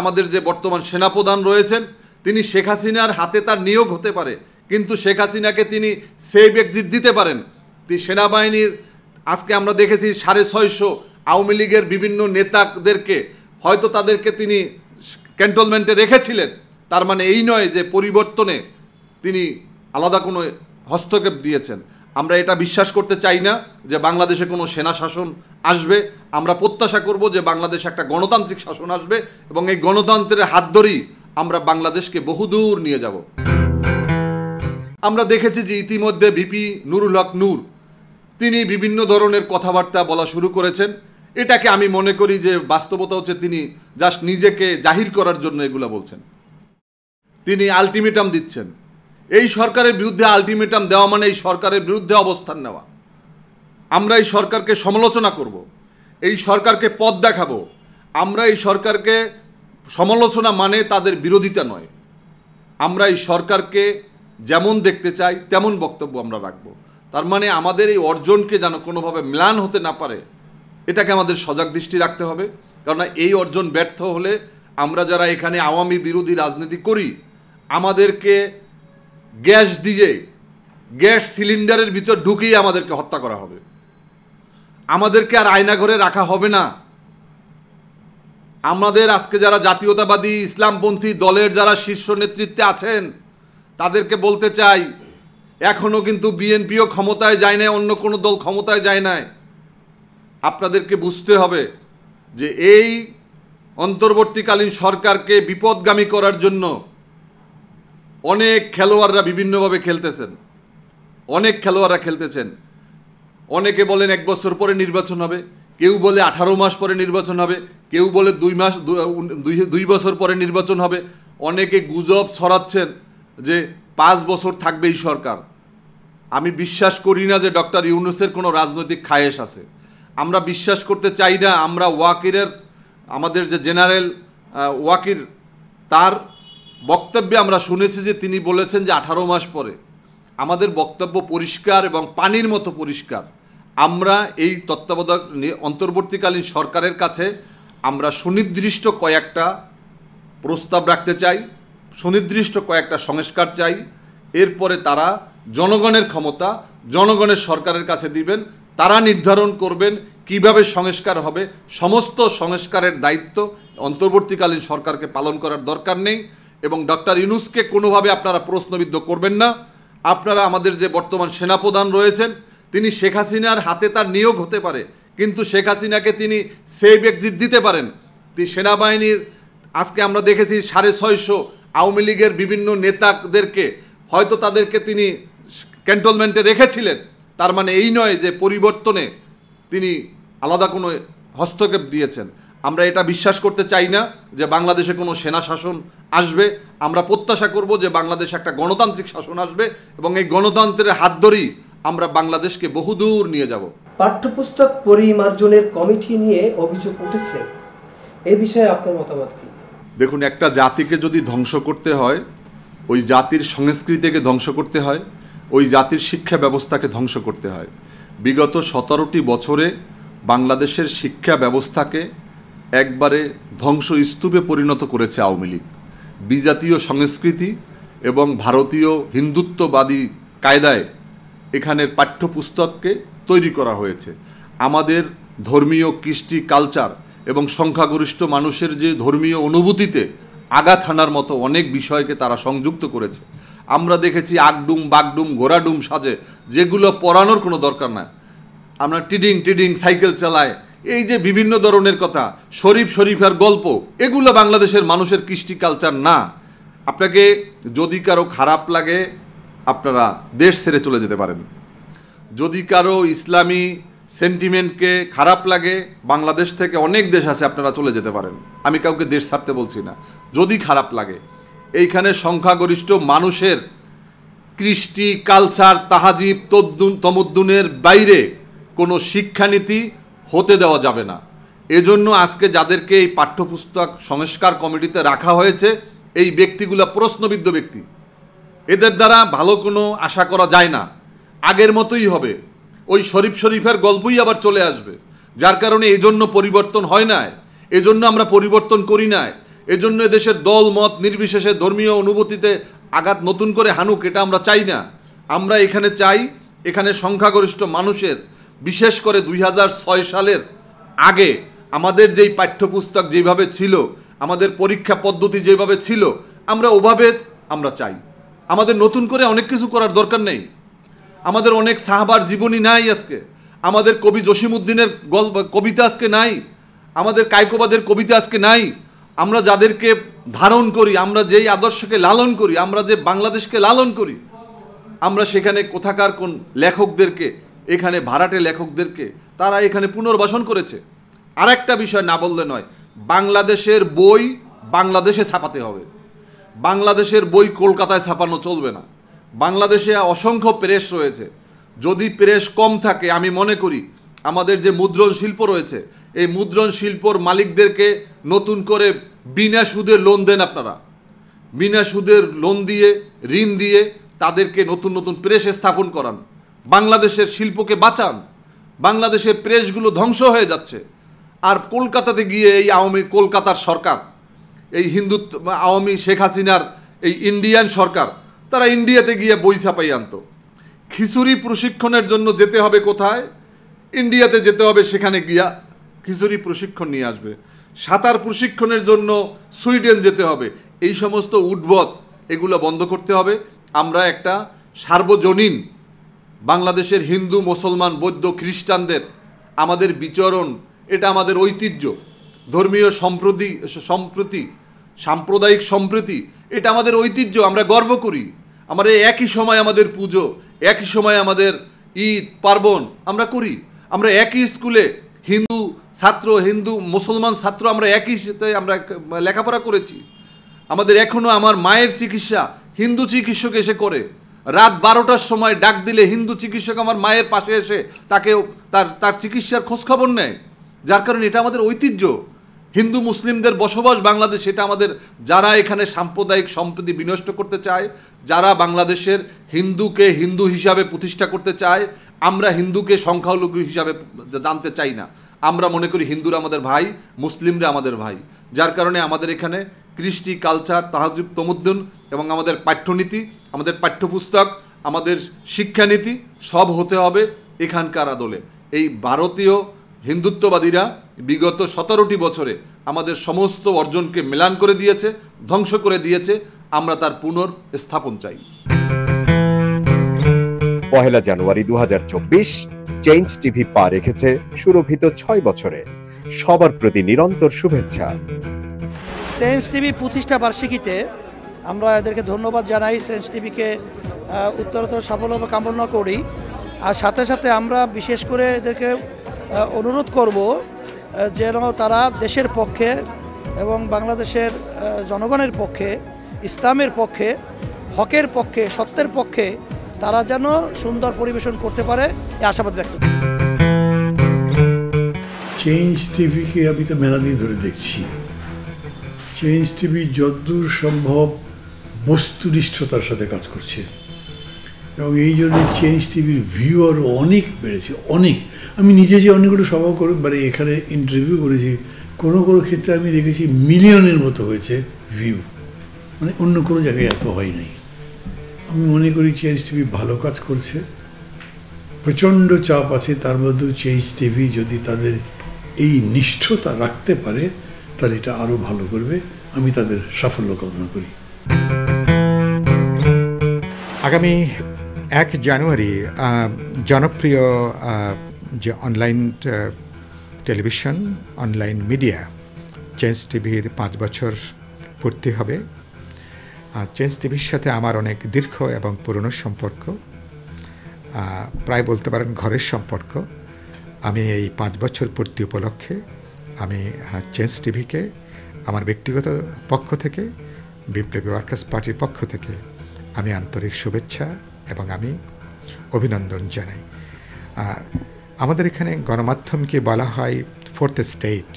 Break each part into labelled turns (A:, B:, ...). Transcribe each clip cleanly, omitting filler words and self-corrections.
A: আমাদের যে বর্তমান সেনাপ্রধান রয়েছেন তিনি শেখ হাসিনার হাতে তার নিয়োগ হতে পারে, কিন্তু শেখ হাসিনাকে তিনি সেভ এক্সিট দিতে পারেন। সেনাবাহিনীর আজকে আমরা দেখেছি 650 আওয়ামী লীগের বিভিন্ন নেতাদেরকে হয়তো তাদেরকে তিনি ক্যান্টনমেন্টে রেখেছিলেন। তার মানে এই নয় যে পরিবর্তনে তিনি আলাদা কোনো হস্তক্ষেপ দিয়েছেন। আমরা এটা বিশ্বাস করতে চাই না যে বাংলাদেশে কোনো সেনা শাসন আসবে। আমরা প্রত্যাশা করব যে বাংলাদেশে একটা গণতান্ত্রিক শাসন আসবে এবং এই গণতন্ত্রের হাত ধরেই আমরা বাংলাদেশকে বহুদূর নিয়ে যাব। আমরা দেখেছি যে ইতিমধ্যে ভিপি নুরুল হক নূর তিনি বিভিন্ন ধরনের কথাবার্তা বলা শুরু করেছেন। এটাকে আমি মনে করি যে বাস্তবতা হচ্ছে তিনি জাস্ট নিজেকে জাহির করার জন্য এগুলো বলছেন। তিনি আলটিমেটাম দিচ্ছেন। এই সরকারের বিরুদ্ধে আলটিমেটাম দেওয়া মানে এই সরকারের বিরুদ্ধে অবস্থান নেওয়া। আমরা এই সরকারকে সমালোচনা করব, এই সরকারকে পথ দেখাবো। আমরা এই সরকারকে সমালোচনা মানে তাদের বিরোধিতা নয়। আমরা এই সরকারকে যেমন দেখতে চাই তেমন বক্তব্য আমরা রাখবো। তার মানে আমাদের এই অর্জনকে যেন কোনোভাবে ম্লান হতে না পারে, এটাকে আমাদের সজাগ দৃষ্টি রাখতে হবে। কারণ এই অর্জন ব্যর্থ হলে আমরা যারা এখানে আওয়ামী বিরোধী রাজনীতি করি, আমাদেরকে গ্যাস দিয়ে গ্যাস সিলিন্ডারের ভিতর ঢুকিয়ে আমাদেরকে হত্যা করা হবে। আমাদেরকে আর আয়নাঘরে রাখা হবে না। আমাদের আজকে যারা জাতীয়তাবাদী ইসলামপন্থী দলের যারা শীর্ষ নেতৃত্বে আছেন তাদেরকে বলতে চাই, এখনও কিন্তু বিএনপিও ক্ষমতায় যায় নাই, অন্য কোনো দল ক্ষমতায় যায় নাই। আপনাদেরকে বুঝতে হবে যে এই অন্তর্বর্তীকালীন সরকারকে বিপদগামী করার জন্য অনেক খেলোয়াড়রা বিভিন্নভাবে খেলতেছেন। অনেকে বলেন 1 বছর পরে নির্বাচন হবে, কেউ বলে 18 মাস পরে নির্বাচন হবে, কেউ বলে 2 বছর পরে নির্বাচন হবে। অনেকে গুজব ছড়াচ্ছেন যে 5 বছর থাকবে এই সরকার। আমি বিশ্বাস করি না যে ডক্টর ইউনূসের কোনো রাজনৈতিক খায়েশ আছে। আমরা বিশ্বাস করতে চাই না। আমরা ওয়াকিরের, আমাদের যে জেনারেল ওয়াকির, তার বক্তব্যে আমরা শুনেছি যে তিনি বলেছেন যে 18 মাস পরে। আমাদের বক্তব্য পরিষ্কার এবং পানির মতো পরিষ্কার। আমরা এই তত্ত্বাবধায়ক অন্তর্বর্তীকালীন সরকারের কাছে আমরা সুনির্দিষ্ট কয়েকটা প্রস্তাব রাখতে চাই, সুনির্দিষ্ট কয়েকটা সংস্কার চাই। এরপরে তারা জনগণের ক্ষমতা জনগণের সরকারের কাছে দিবেন। তারা নির্ধারণ করবেন কিভাবে সংস্কার হবে। সমস্ত সংস্কারের দায়িত্ব অন্তর্বর্তীকালীন সরকারকে পালন করার দরকার নেই। এবং ডক্টর ইউনূসকে কোনোভাবে আপনারা প্রশ্নবিদ্ধ করবেন না। আপনারা আমাদের যে বর্তমান সেনাপ্রধান রয়েছেন তিনি শেখ হাসিনার হাতে তার নিয়োগ হতে পারে, কিন্তু শেখ হাসিনাকে তিনি সেভ এক্সিট দিতে পারেন। সেনাবাহিনীর আজকে আমরা দেখেছি 650 আওয়ামী লীগের বিভিন্ন নেতাদেরকে হয়তো তাদেরকে তিনি ক্যান্টনমেন্টে রেখেছিলেন। তার মানে এই নয় যে পরিবর্তনে তিনি আলাদা কোনো হস্তক্ষেপ দিয়েছেন। আমরা এটা বিশ্বাস করতে চাই না যে বাংলাদেশে কোনো সেনা শাসন আসবে। আমরা প্রত্যাশা করব যে বাংলাদেশে একটা গণতান্ত্রিক শাসন আসবে এবং এই গণতন্ত্রের হাত ধরেই আমরা বাংলাদেশকে বহুদূর নিয়ে যাব।
B: পাঠ্যপুস্তক পরিমার্জনের কমিটি নিয়ে অভিযোগ উঠেছে, এই বিষয়ে আপনার মতামত কি?
A: দেখুন, একটা জাতিকে যদি ধ্বংস করতে হয়, ওই জাতির সংস্কৃতিকে ধ্বংস করতে হয়, ওই জাতির শিক্ষা ব্যবস্থাকে ধ্বংস করতে হয়। বিগত 17টি বছরে বাংলাদেশের শিক্ষা ব্যবস্থাকে একবারে ধ্বংসস্তূপে পরিণত করেছে আওয়ামী লীগ। বিজাতীয় সংস্কৃতি এবং ভারতীয় হিন্দুত্ববাদী কায়দায় এখানের পাঠ্যপুস্তককে তৈরি করা হয়েছে। আমাদের ধর্মীয় কৃষ্টি কালচার এবং সংখ্যাগরিষ্ঠ মানুষের যে ধর্মীয় অনুভূতিতে আঘাত হানার মতো অনেক বিষয়কে তারা সংযুক্ত করেছে। আমরা দেখেছি আগডুম বাগডুম ঘোড়াডুম সাজে, যেগুলো পড়ানোর কোনো দরকার না। আমরা টিডিং সাইকেল চালায়, এই যে বিভিন্ন ধরনের কথা, শরীফের গল্প, এগুলো বাংলাদেশের মানুষের কৃষ্টি কালচার না। আপনাকে যদি কারো খারাপ লাগে আপনারা দেশ ছেড়ে চলে যেতে পারেন। যদি কারো ইসলামী সেন্টিমেন্টকে খারাপ লাগে, বাংলাদেশ থেকে অনেক দেশ আছে, আপনারা চলে যেতে পারেন। আমি কাউকে দেশ ছাড়তে বলছি না। যদি খারাপ লাগে, এইখানে সংখ্যাগরিষ্ঠ মানুষের কৃষ্টি কালচার তাহাজিব তমদ্দুনের বাইরে কোনো শিক্ষানীতি হতে দেওয়া যাবে না। এজন্য আজকে যাদেরকে এই পাঠ্যপুস্তক সংস্কার কমিটিতে রাখা হয়েছে, এই ব্যক্তিগুলো প্রশ্নবিদ্ধ ব্যক্তি। এদের দ্বারা ভালো কোনো আশা করা যায় না। আগের মতোই হবে, ওই শরীফের গল্পই আবার চলে আসবে। যার কারণে এজন্য পরিবর্তন হয় না, এজন্য আমরা পরিবর্তন করি না। এজন্য এদেশের দল মত নির্বিশেষে ধর্মীয় অনুভূতিতে আঘাত নতুন করে হানুক, এটা আমরা চাই না। আমরা এখানে চাই এখানে সংখ্যাগরিষ্ঠ মানুষের, বিশেষ করে 2006 সালের আগে আমাদের যেই পাঠ্যপুস্তক যেভাবে ছিল, আমাদের পরীক্ষা পদ্ধতি যেভাবে ছিল, আমরা ওভাবে আমরা চাই। আমাদের নতুন করে অনেক কিছু করার দরকার নেই। আমাদের অনেক সাহাবার জীবনী নাই আজকে, আমাদের কবি জসিমউদ্দিনের গল্প কবিতা আজকে নাই, আমাদের কায়কোবাদের কবিতা আজকে নাই। আমরা যাদেরকে ধারণ করি, আমরা যেই আদর্শকে লালন করি, আমরা যে বাংলাদেশকে লালন করি, আমরা সেখানে কোথাকার কোন লেখকদেরকে, এখানে ভাড়াটে লেখকদেরকে তারা এখানে পুনর্বাসন করেছে। আর একটা বিষয় না বললে নয়, বাংলাদেশের বই বাংলাদেশে ছাপাতে হবে। বাংলাদেশের বই কলকাতায় ছাপানো চলবে না। বাংলাদেশে অসংখ্য প্রেস রয়েছে, যদি প্রেস কম থাকে আমি মনে করি আমাদের যে মুদ্রণ শিল্প রয়েছে, এই মুদ্রণ শিল্পর মালিকদেরকে নতুন করে বিনা সুদে লোন দেন আপনারা, বিনা সুদের লোন দিয়ে, ঋণ দিয়ে তাদেরকে নতুন নতুন প্রেস স্থাপন করান, বাংলাদেশের শিল্পকে বাঁচান। বাংলাদেশের প্রেসগুলো ধ্বংস হয়ে যাচ্ছে। আর কলকাতাতে গিয়ে এই কলকাতার সরকার, এই হিন্দুত্ব আওয়ামী শেখ হাসিনার এই ইন্ডিয়ান সরকার, তারা ইন্ডিয়াতে গিয়ে বই ছাপাই আনতো। খিচুড়ি প্রশিক্ষণের জন্য যেতে হবে কোথায়? ইন্ডিয়াতে যেতে হবে, সেখানে গিয়া খিচুড়ি প্রশিক্ষণ নিয়ে আসবে। সাঁতার প্রশিক্ষণের জন্য সুইডেন যেতে হবে। এই সমস্ত উদ্ভট, এগুলো বন্ধ করতে হবে। আমরা একটা সার্বজনীন বাংলাদেশের হিন্দু, মুসলমান, বৌদ্ধ, খ্রিস্টানদের আমাদের বিচরণ, এটা আমাদের ঐতিহ্য, ধর্মীয় সম্প্রীতি, সাম্প্রদায়িক সম্প্রীতি, এটা আমাদের ঐতিহ্য, আমরা গর্ব করি। আমরা একই সময় আমাদের পুজো, একই সময় আমাদের ঈদ পার্বণ আমরা করি। আমরা একই স্কুলে হিন্দু ছাত্র, হিন্দু মুসলমান ছাত্র, আমরা একই সাথে আমরা লেখাপড়া করেছি। আমাদের এখনও আমার মায়ের চিকিৎসা হিন্দু চিকিৎসক এসে করে। রাত 12টার সময় ডাক দিলে হিন্দু চিকিৎসক আমার মায়ের পাশে এসে তাকে তার চিকিৎসার খোঁজখবর নেয়। যার কারণে এটা আমাদের ঐতিহ্য। হিন্দু মুসলিমদের বসবাস বাংলাদেশ, এটা আমাদের, যারা এখানে সাম্প্রদায়িক সম্প্রীতি বিনষ্ট করতে চায়, যারা বাংলাদেশের হিন্দুকে হিন্দু হিসাবে প্রতিষ্ঠা করতে চায়, আমরা হিন্দুকে সংখ্যালঘু হিসাবে জানতে চাই না। আমরা মনে করি হিন্দুরা আমাদের ভাই, মুসলিমরা আমাদের ভাই। যার কারণে আমাদের এখানে কৃষ্টি, কালচার, তাহাজ্জুদ, তমুদ্দুন এবং আমাদের পাঠ্যনীতি, আমাদের পাঠ্যপুস্তক, আমাদের শিক্ষানীতি সব হতে হবে এখানকার আদলে। এই ভারতীয় হিন্দুত্ববাদীরা বিগত 17টি বছরে আমাদের সমস্ত অর্জনকে ম্লান করে দিয়েছে, ধ্বংস করে দিয়েছে। আমরা তার পুনর্স্থাপন চাই।
C: 1 জানুয়ারি 2024 চেঞ্জ টিভি পা রেখেছে সুরভিত 6 বছরে। সবার প্রতি নিরন্তর শুভেচ্ছা।
D: চেঞ্জ টিভি প্রতিষ্ঠা বার্ষিকীতে আমরা এদেরকে ধন্যবাদ জানাই। চেঞ্জ টিভিকে উত্তরোত্তর সাফল্য কামনা করি। আর সাথে সাথে আমরা বিশেষ করে এদেরকে অনুরোধ করব যেন তারা দেশের পক্ষে এবং বাংলাদেশের জনগণের পক্ষে, ইসলামের পক্ষে, হকের পক্ষে, সত্যের পক্ষে তারা যেন সুন্দর পরিবেশন করতে পারে, এই আশাবাদ ব্যক্ত করি।
E: চেঞ্জ টিভিকে আমি তো মেলা দিন ধরে দেখছি। চেঞ্জ টিভি যতদূর সম্ভব বস্তুনিষ্ঠতার সাথে কাজ করছে এবং এই জন্য চেঞ্জ টিভির ভিউ আরও অনেক বেড়েছে, অনেক। আমি নিজে যে অনেকগুলো সভা করে মানে এখানে ইন্টারভিউ করেছি, কোনো কোনো ক্ষেত্রে আমি দেখেছি মিলিয়নের মতো হয়েছে ভিউ, মানে অন্য কোনো জায়গায় এত হয় নাই। আমি মনে করি চেঞ্জ টিভি ভালো কাজ করছে। প্রচণ্ড চাপ আছে, তার মধ্যেও চেঞ্জ টিভি যদি তাদের এই নিষ্ঠতা রাখতে পারে তাহলে এটা আরও ভালো করবে। আমি তাদের সাফল্য কামনা করি।
F: আগামী 1 জানুয়ারি জনপ্রিয় যে online television, online media change টিভির 5 বছর পূর্তি হবে। চেঞ্জ টিভির সাথে আমার অনেক দীর্ঘ এবং পুরনো সম্পর্ক, প্রায় বলতে পারেন ঘরের সম্পর্ক। আমি এই 5 বছর পূর্তি উপলক্ষে আমি চেঞ্জ টিভিকে আমার ব্যক্তিগত পক্ষ থেকে, বিপ্লবী ওয়ার্কার্স পার্টির পক্ষ থেকে আমি আন্তরিক শুভেচ্ছা এবং আমি অভিনন্দন জানাই। আমাদের এখানে গণমাধ্যমকে বলা হয় 4th স্টেট।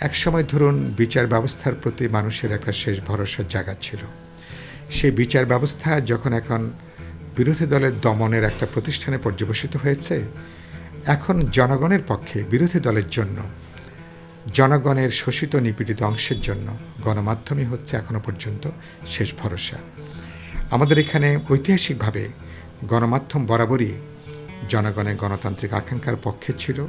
F: একসময় ধরুন বিচার ব্যবস্থার প্রতি মানুষের একটা শেষ ভরসার জায়গা ছিল। সেই বিচার ব্যবস্থা যখন এখন বিরোধী দলের দমনের একটা প্রতিষ্ঠানে পর্যবসিত হয়েছে, এখন জনগণের পক্ষে বিরোধী দলের জন্য জনগণের শোষিত নিপীড়িত অংশের জন্য গণমাধ্যমই হচ্ছে এখনো পর্যন্ত শেষ ভরসা। আমাদের এখানে ঐতিহাসিকভাবে গণমাধ্যম বরাবরই জনগণের গণতান্ত্রিক আকাঙ্ক্ষার পক্ষে ছিল।